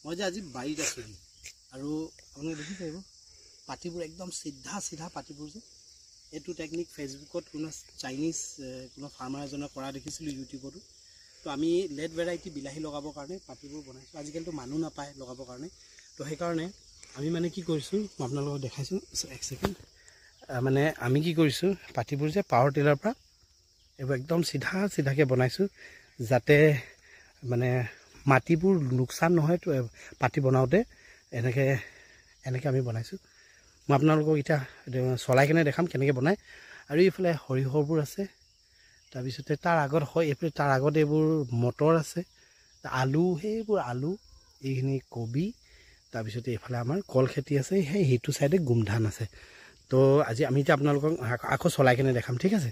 মই যে আজি বাৰীত আছো আৰু আপোনালোকে দেখি পাৰিব পাতিবোৰ একদম সিধা সিধা পাতিবোৰ যে এইটো টেকনিক ফেচবুকত কোনো চাইনিজ কোনো ফাৰ্মাৰ এজনে কৰা দেখিছিলোঁ ইউটিউবতো তো আমি লেট ভেৰাইটি বিলাহী লগাবৰ কাৰণে পাতিবোৰ বনাইছোঁ আজিকালিতো মানুহ নাপায় লগাবৰ কাৰণে তো সেইকাৰণে আমি মানে কি কৰিছোঁ মই আপোনালোকক দেখাইছোঁ এক ছেকেণ্ড মানে আমি কি কৰিছোঁ পাতিবোৰ যে পাৱাৰ টিলাৰ পৰা এইবোৰ একদম সিধা সিধাকৈ বনাইছোঁ যাতে মানে মাটিবোৰ লোকচান নহয় তো পাতি বনাওঁতে এনেকৈ আমি বনাইছোঁ মই আপোনালোকক এতিয়া চলাই কিনে দেখাম কেনেকৈ বনায় আৰু এইফালে সৰিয়হবোৰ আছে তাৰপিছতে তাৰ আগত হয় এইফালে তাৰ আগত এইবোৰ মটৰ আছে আলু সেইবোৰ আলু এইখিনি কবি তাৰপিছতে এইফালে আমাৰ কল খেতি আছে সেইটো চাইডে গোমধান আছে তো আজি আমি এতিয়া আপোনালোকক আকৌ চলাই কিনে দেখাম ঠিক আছে।